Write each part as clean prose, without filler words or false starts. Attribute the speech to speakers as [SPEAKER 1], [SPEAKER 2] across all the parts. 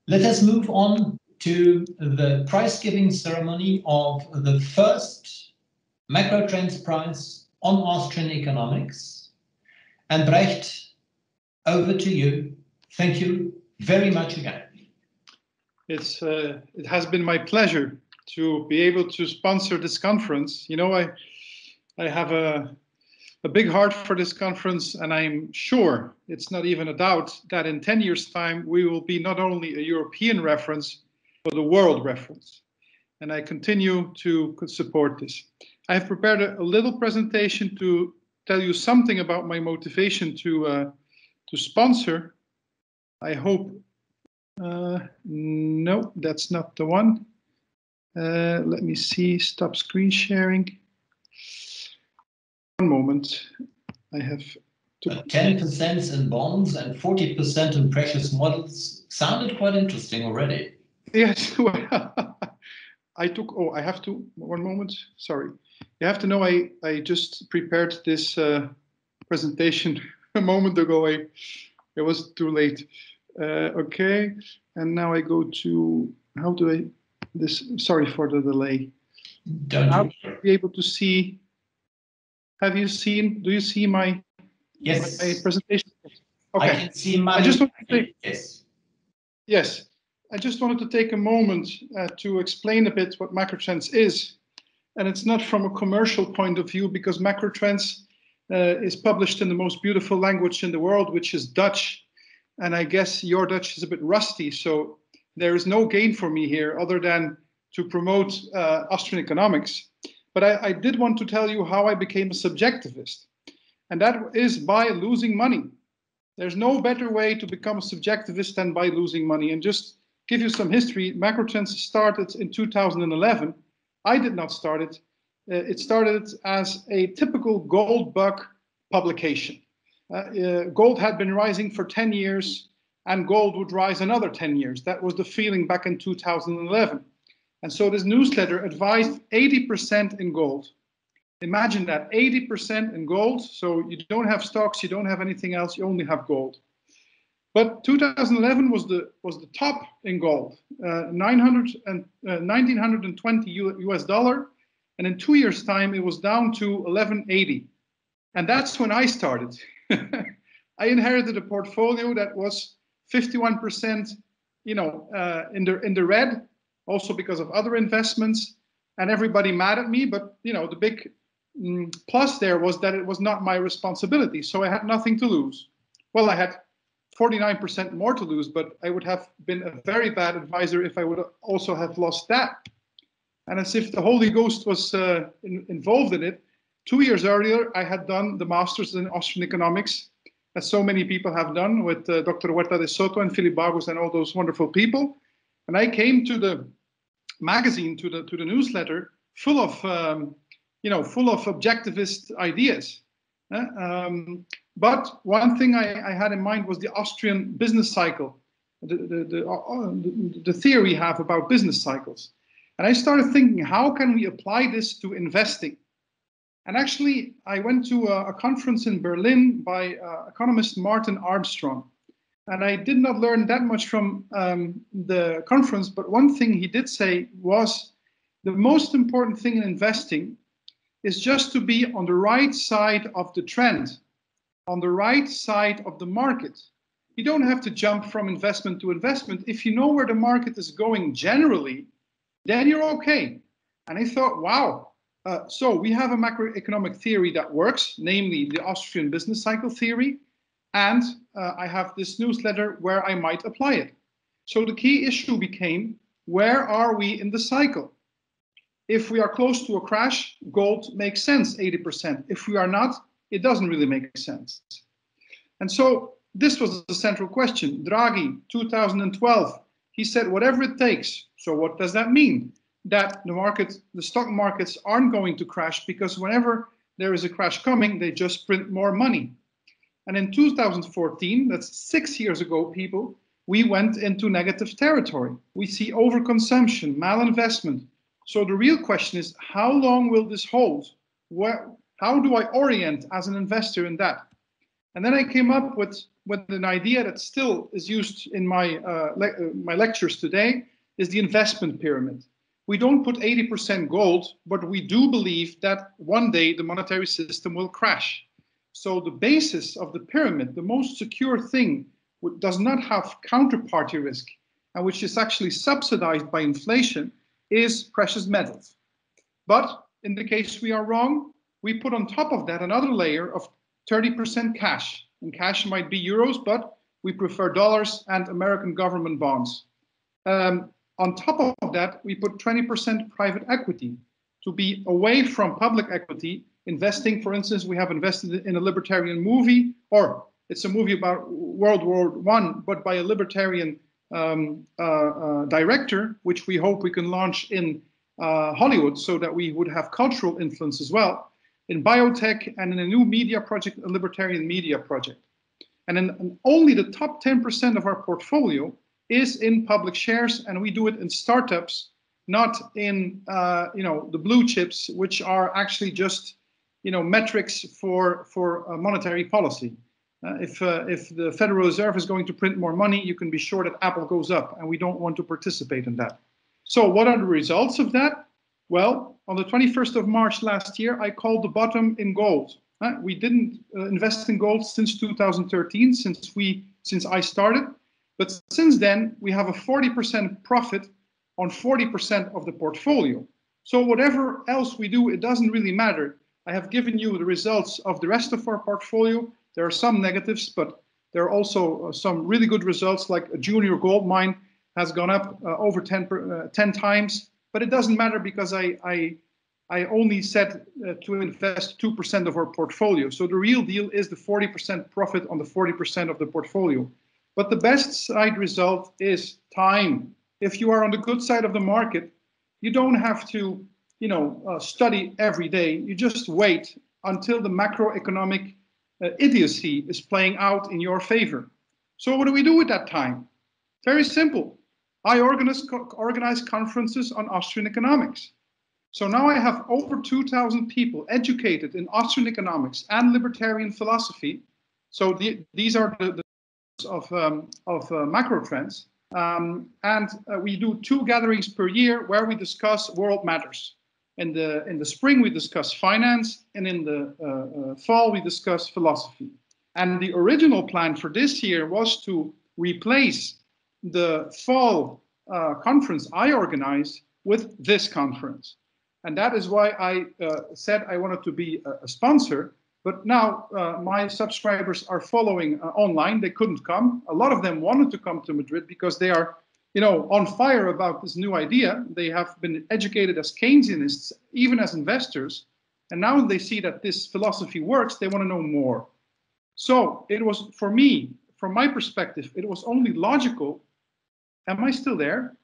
[SPEAKER 1] Let us move on to the prize-giving ceremony of the first MacroTrends Prize on Austrian economics. And Brecht, over to you. Thank you very much again.
[SPEAKER 2] It has been my pleasure to be able to sponsor this conference. You know, I have a big heart for this conference, and I'm sure, it's not even a doubt, that in 10 years' time, we will be not only a European reference, but a world reference. And I continue to support this. I have prepared a little presentation to tell you something about my motivation to sponsor. I hope, no, that's not the one. Let me see, stop screen sharing. One moment, I have to...
[SPEAKER 1] 10% in bonds and 40% in precious metals sounded quite interesting already.
[SPEAKER 2] Yes, well, I have to, one moment, sorry. You have to know I just prepared this presentation a moment ago. It was too late. Okay, and now I go to, how do I, sorry for the delay.
[SPEAKER 1] Don't
[SPEAKER 2] be able to see, do you see my,
[SPEAKER 1] yes.
[SPEAKER 2] my presentation?
[SPEAKER 1] Okay. I can see my,
[SPEAKER 2] yes. I just wanted to take a moment to explain a bit what MacroTrends is. And it's not from a commercial point of view, because MacroTrends is published in the most beautiful language in the world, which is Dutch. And I guess your Dutch is a bit rusty, so there is no gain for me here other than to promote Austrian economics. But I did want to tell you how I became a subjectivist. And that is by losing money. There's no better way to become a subjectivist than by losing money. And just give you some history, MacroTrends started in 2011. I did not start it. It started as a typical gold bug publication. Gold had been rising for 10 years, and gold would rise another 10 years. That was the feeling back in 2011. And so this newsletter advised 80% in gold. Imagine that, 80% in gold. So you don't have stocks, you don't have anything else, you only have gold. But 2011 was the top in gold, 1920 US dollar, and in 2 years' time it was down to 1180, and that's when I started. I inherited a portfolio that was 51%, you know, in the red, also because of other investments, and everybody mad at me. But you know, the big plus there was that it was not my responsibility, so I had nothing to lose. Well, I had 49% more to lose, but I would have been a very bad advisor if I would also have lost that. And as if the Holy Ghost was involved in it, 2 years earlier, I had done the Masters in Austrian Economics, as so many people have done with Dr. Huerta de Soto and Philip Bagos and all those wonderful people. And I came to the magazine, to the newsletter, full of, you know, full of objectivist ideas. But one thing I had in mind was the Austrian business cycle, the theory we have about business cycles. And I started thinking, how can we apply this to investing? And actually, I went to a conference in Berlin by economist Martin Armstrong. And I did not learn that much from the conference, but one thing he did say was, the most important thing in investing is just to be on the right side of the trend, on the right side of the market. You don't have to jump from investment to investment. If you know where the market is going generally, then you're okay. And I thought, wow, so we have a macroeconomic theory that works, namely the Austrian business cycle theory, and I have this newsletter where I might apply it. So the key issue became, where are we in the cycle? If we are close to a crash, gold makes sense, 80%. If we are not, it doesn't really make sense. And so this was the central question. Draghi, 2012, he said, whatever it takes. So what does that mean? That the stock markets aren't going to crash, because whenever there is a crash coming, they just print more money. And in 2014, that's 6 years ago, people, we went into negative territory. We see overconsumption, malinvestment. So the real question is, how long will this hold? How do I orient as an investor in that? And then I came up with an idea that still is used in my lectures today, is the investment pyramid. We don't put 80% gold, but we do believe that one day the monetary system will crash. So the basis of the pyramid, the most secure thing, which does not have counterparty risk, and which is actually subsidized by inflation, is precious metals. But in the case we are wrong, we put on top of that another layer of 30% cash. And cash might be euros, but we prefer dollars and American government bonds. On top of that, we put 20% private equity to be away from public equity, investing. For instance, we have invested in a libertarian movie, or it's a movie about World War I, but by a libertarian director, which we hope we can launch in Hollywood so that we would have cultural influence as well, in biotech, and in a new media project, a libertarian media project. And only the top 10% of our portfolio is in public shares, and we do it in startups, not in the blue chips, which are actually just metrics for monetary policy. If the Federal Reserve is going to print more money, you can be sure that Apple goes up, and we don't want to participate in that. So what are the results of that? Well, on the 21st of March last year, I called the bottom in gold. We didn't invest in gold since 2013, since I started. But since then, we have a 40% profit on 40% of the portfolio. So whatever else we do, it doesn't really matter. I have given you the results of the rest of our portfolio. There are some negatives, but there are also some really good results, like a junior gold mine has gone up over 10 times. But it doesn't matter because I only said to invest 2% of our portfolio. So the real deal is the 40% profit on the 40% of the portfolio. But the best side result is time. If you are on the good side of the market, you don't have to, study every day. You just wait until the macroeconomic idiocy is playing out in your favor. So what do we do with that time? Very simple. I organize conferences on Austrian economics. So now I have over 2,000 people educated in Austrian economics and libertarian philosophy. So these are the of MacroTrends, and we do 2 gatherings per year where we discuss world matters. In the spring we discuss finance, and in the fall we discuss philosophy. And the original plan for this year was to replace the fall conference I organized with this conference, and that is why I said I wanted to be a sponsor. But now my subscribers are following online. They couldn't come. A lot of them wanted to come to Madrid because they are, on fire about this new idea. They have been educated as Keynesianists, even as investors. And now they see that this philosophy works. They want to know more. So it was, for me, from my perspective, it was only logical. Am I still there?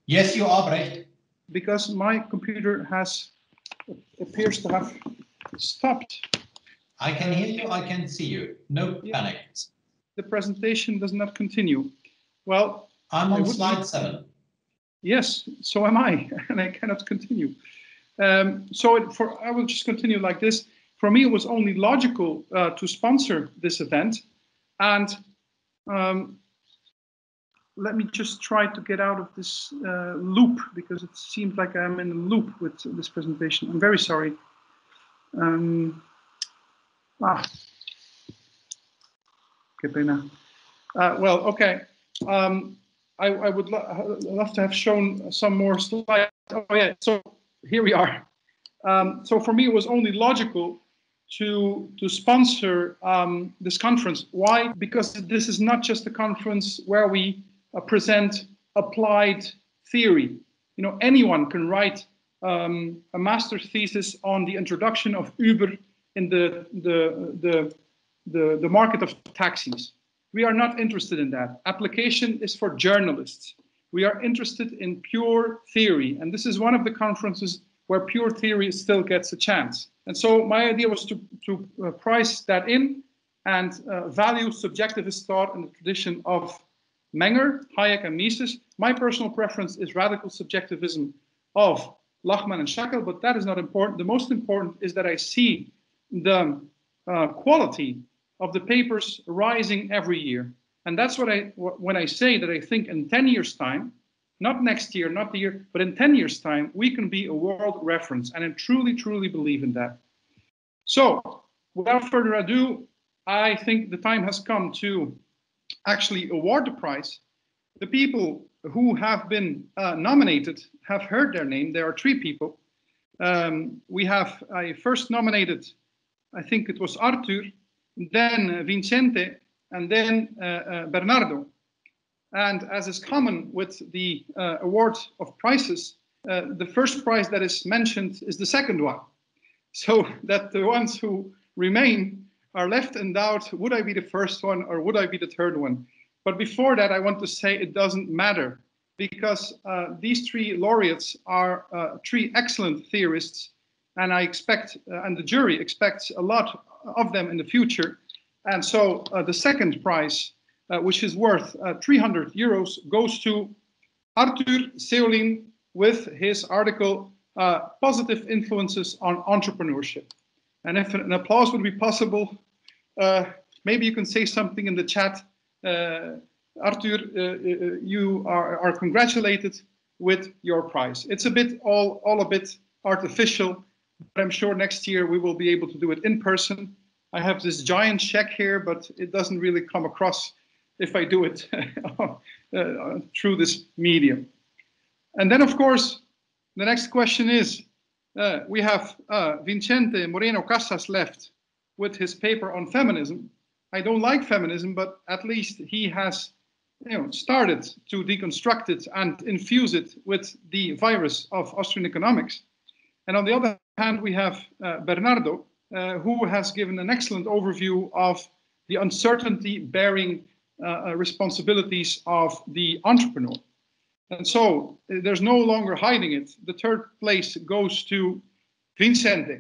[SPEAKER 1] Yes, you are, Brecht.
[SPEAKER 2] Because my computer appears to have stopped.
[SPEAKER 1] I can hear you, I can see you. No panic.
[SPEAKER 2] The presentation does not continue. Well,
[SPEAKER 1] I'm on slide 7.
[SPEAKER 2] Yes, so am I, and I cannot continue. I will just continue like this. For me, it was only logical to sponsor this event. And let me just try to get out of this loop, because it seems like I'm in a loop with this presentation. I'm very sorry. Qué pena. Well, okay. I would love to have shown some more slides. Oh yeah, so here we are. So for me, it was only logical to sponsor this conference. Why? Because this is not just a conference where we present applied theory. Anyone can write a master's thesis on the introduction of Uber in the market of taxis. We are not interested in that. Application is for journalists. We are interested in pure theory, and this is one of the conferences where pure theory still gets a chance. And so my idea was to price that in and value subjectivist thought in the tradition of Menger, Hayek, and Mises. My personal preference is radical subjectivism of Lachman and Shackle, but that is not important. The most important is that I see the quality of the papers rising every year. And that's when I say that I think in 10 years' time, not next year, not the year, but in 10 years' time, we can be a world reference. And I truly, truly believe in that. So without further ado, I think the time has come to actually award the prize. The people who have been nominated have heard their name. There are 3 people. I first nominated, I think it was Arthur, then Vicente, and then Bernardo. And as is common with the award of prizes, the first prize that is mentioned is the second one. So that the ones who remain are left in doubt, would I be the first one or would I be the third one? But before that, I want to say it doesn't matter, because these 3 laureates are 3 excellent theorists, and I expect, and the jury expects a lot of them in the future. And so the second prize, which is worth 300 euros, goes to Arthur Seolin with his article, Positive Influences on Entrepreneurship. And if an applause would be possible, maybe you can say something in the chat. Arthur, you are congratulated with your prize. It's a bit all a bit artificial, but I'm sure next year we will be able to do it in person. I have this giant check here, but it doesn't really come across if I do it through this medium. And then, of course, the next question is, we have Vicente Moreno Casas left with his paper on feminism. I don't like feminism, but at least he has started to deconstruct it and infuse it with the virus of Austrian economics. And on the other hand, we have Bernardo, who has given an excellent overview of the uncertainty-bearing responsibilities of the entrepreneur. And so there's no longer hiding it. The third place goes to Vicente.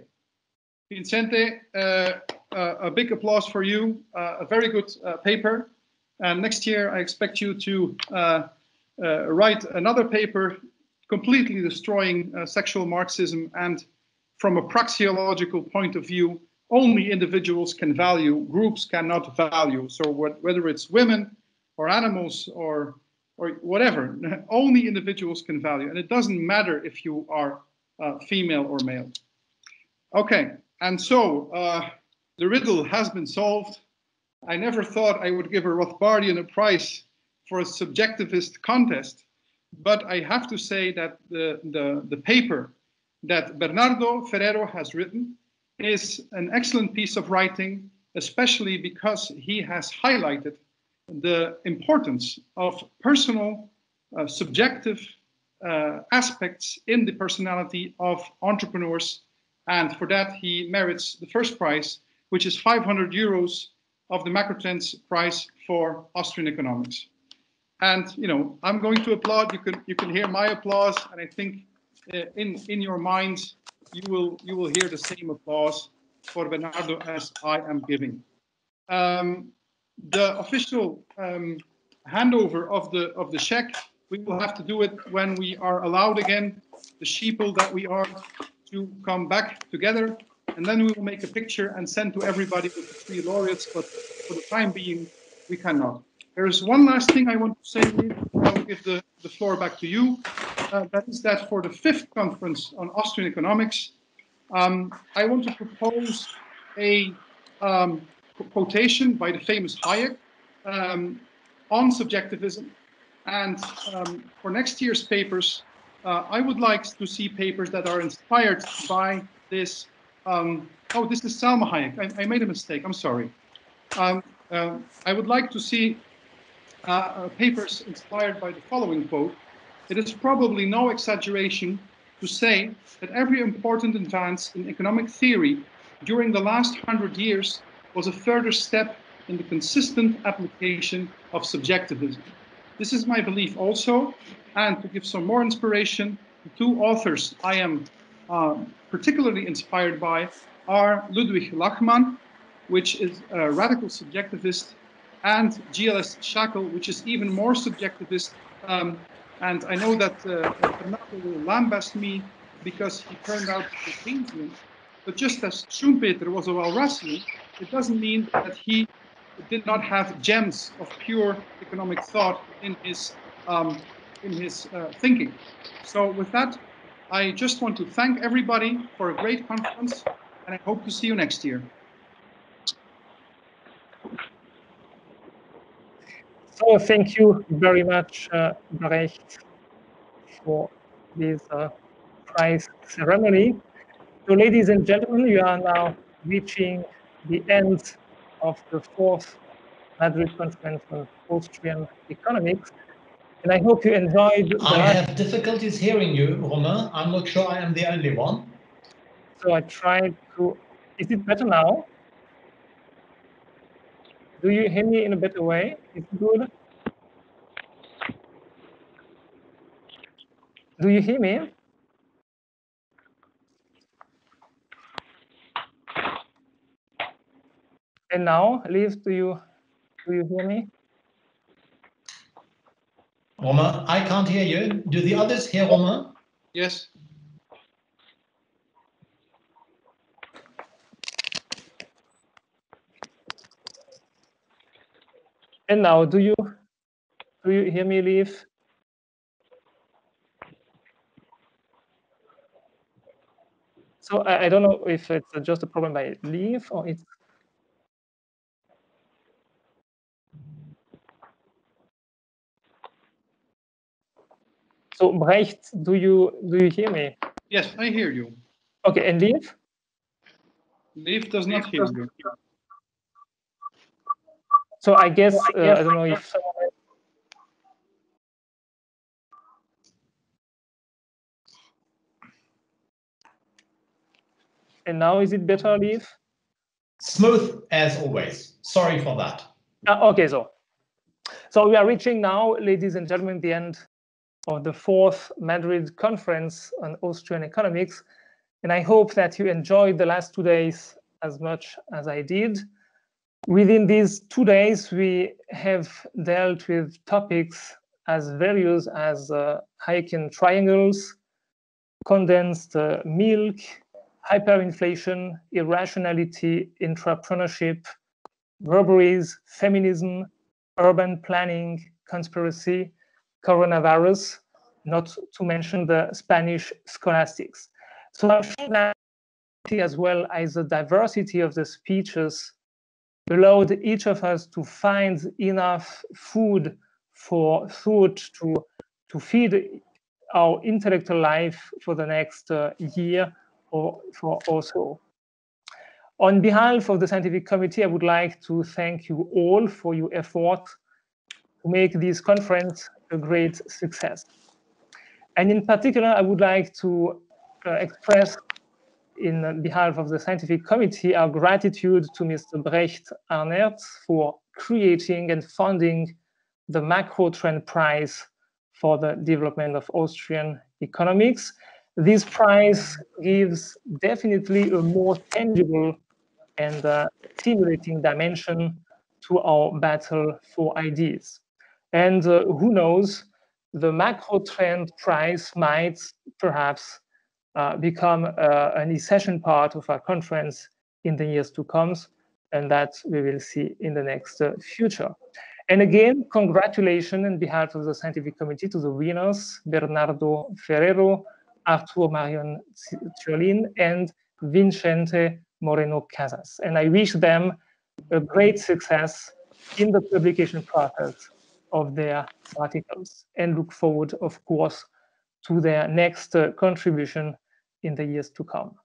[SPEAKER 2] Vicente, a big applause for you. A very good paper. And next year, I expect you to write another paper completely destroying sexual Marxism, and from a praxeological point of view, only individuals can value, groups cannot value. So whether it's women or animals or whatever, only individuals can value. And it doesn't matter if you are female or male. Okay, and so the riddle has been solved. I never thought I would give a Rothbardian a prize for a subjectivist contest, but I have to say that the paper that Bernardo Ferrero has written is an excellent piece of writing, especially because he has highlighted the importance of personal, subjective aspects in the personality of entrepreneurs. And for that, he merits the first prize, which is 500 euros of the MacroTrend prize for Austrian economics. And I'm going to applaud. You can hear my applause, and I think in your minds you will hear the same applause for Bernardo as I am giving. The official handover of the check, we will have to do it when we are allowed again, the sheeple that we are, to come back together, and then we will make a picture and send to everybody with the 3 laureates. But for the time being, we cannot. There is one last thing I want to say. I will give the floor back to you. That is that for the 5th conference on Austrian economics, I want to propose a quotation by the famous Hayek on subjectivism. And for next year's papers, I would like to see papers that are inspired by this. Oh, this is Salma Hayek. I made a mistake. I'm sorry. I would like to see papers inspired by the following quote. It is probably no exaggeration to say that every important advance in economic theory during the last 100 years was a further step in the consistent application of subjectivism. This is my belief also, and to give some more inspiration, the 2 authors I am particularly inspired by are Ludwig Lachmann, which is a radical subjectivist, and G.L.S. Shackle, which is even more subjectivist. And I know that Bernardo will lambast me because he turned out to be Keynesian, But just as Schumpeter was a Walrasian, it doesn't mean that he did not have gems of pure economic thought in his thinking. So with that, I just want to thank everybody for a great conference, and I hope to see you next year.
[SPEAKER 3] So thank you very much, Brecht, for this prize ceremony. So ladies and gentlemen, you are now reaching the end of the fourth Madrid Conference on Austrian Economics. And I hope you enjoyed.
[SPEAKER 1] I have difficulties hearing you, Romain. I'm not sure I am the only one.
[SPEAKER 3] So I tried to. Is it better now? Do you hear me in a better way? Is it good? Do you hear me? And now, Liv, do you hear me?
[SPEAKER 1] Romain, I can't hear you. Do the others hear Romain?
[SPEAKER 2] Yes.
[SPEAKER 3] And now, do you hear me, Liv? So I don't know if it's just a problem by Liv or it's. So Brecht, do you hear me?
[SPEAKER 2] Yes, I hear you.
[SPEAKER 3] Okay, and Liv?
[SPEAKER 2] Liv does not hear you.
[SPEAKER 3] So I guess I don't know if. And now is it better, Liv?
[SPEAKER 1] Smooth as always. Sorry for that.
[SPEAKER 3] Okay, so we are reaching now, ladies and gentlemen, the end of the fourth Madrid Conference on Austrian Economics. And I hope that you enjoyed the last 2 days as much as I did. Within these 2 days, we have dealt with topics as various as Hayeken triangles, condensed milk, hyperinflation, irrationality, entrepreneurship, robberies, feminism, urban planning, conspiracy, coronavirus, not to mention the Spanish scholastics. So I'm sure that as well as the diversity of the speeches allowed each of us to find enough food for thought to feed our intellectual life for the next year or so. On behalf of the scientific committee, I would like to thank you all for your effort to make this conference a great success. And in particular, I would like to express in behalf of the scientific committee our gratitude to Mr. Brecht Arnert for creating and funding the MacroTrend Prize for the development of Austrian economics. This prize gives definitely a more tangible and stimulating dimension to our battle for ideas. And who knows, the MacroTrend Prize might perhaps become an essential part of our conference in the years to come, and that we will see in the next future. And again, congratulations on behalf of the scientific committee to the winners, Bernardo Ferrero, Arturo Marion Ciolin, and Vincente Moreno Casas. And I wish them a great success in the publication process of their articles and look forward, of course, to their next contribution in the years to come.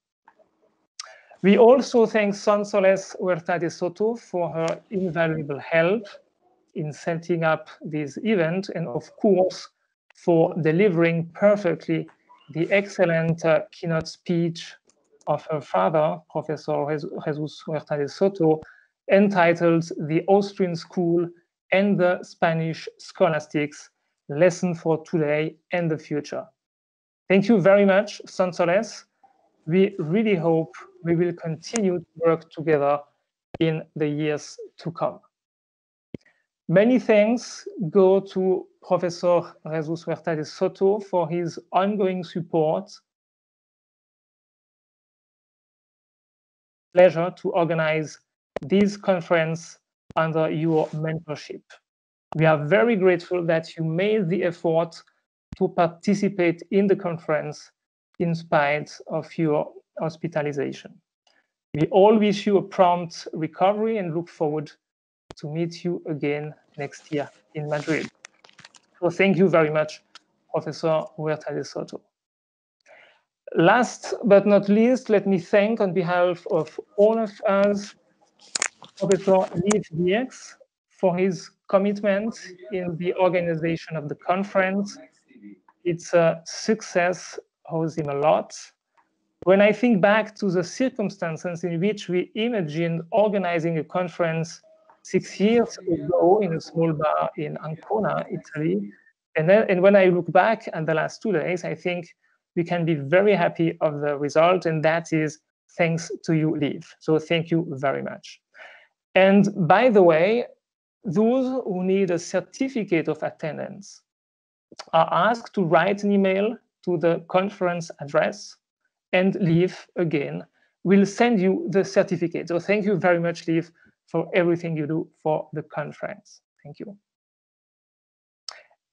[SPEAKER 3] We also thank Sonsoles Huerta de Soto for her invaluable help in setting up this event, and of course, for delivering perfectly the excellent keynote speech of her father, Professor Jesus Huerta de Soto, entitled The Austrian School and the Spanish Scholastics, Lesson for Today and the Future. Thank you very much, Sonsoles. We really hope we will continue to work together in the years to come. Many thanks go to Professor Jesus Huerta de Soto for his ongoing support pleasure to organize this conference under your mentorship. We are very grateful that you made the effort to participate in the conference in spite of your hospitalization. We all wish you a prompt recovery and look forward to meet you again next year in Madrid. So thank you very much, Professor Huerta de Soto. Last but not least, let me thank on behalf of all of us, Professor Liv Dierks for his commitment in the organization of the conference. It's a success, owes him a lot. When I think back to the circumstances in which we imagined organizing a conference 6 years ago in a small bar in Ancona, Italy, and when I look back at the last 2 days, I think we can be very happy of the result, and that is thanks to you, Liv. So thank you very much. And by the way, those who need a certificate of attendance are asked to write an email to the conference address, and Liv, again, will send you the certificate. So thank you very much, Liv, for everything you do for the conference. Thank you.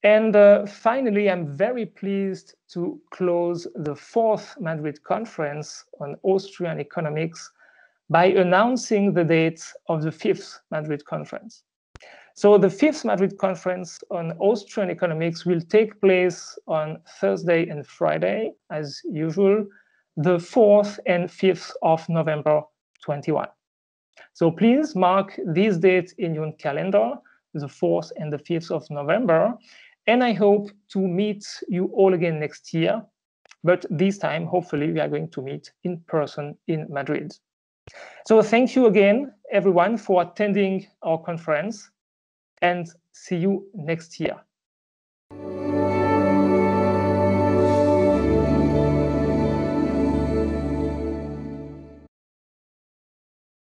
[SPEAKER 3] And finally, I'm very pleased to close the 4th Madrid conference on Austrian economics by announcing the date of the 5th Madrid conference. So the 5th Madrid conference on Austrian economics will take place on Thursday and Friday, as usual, the 4th and 5th of November 21. So please mark these dates in your calendar, the 4th and the 5th of November, and I hope to meet you all again next year. But this time, hopefully, we are going to meet in person in Madrid. So thank you again, everyone, for attending our conference, and see you next year.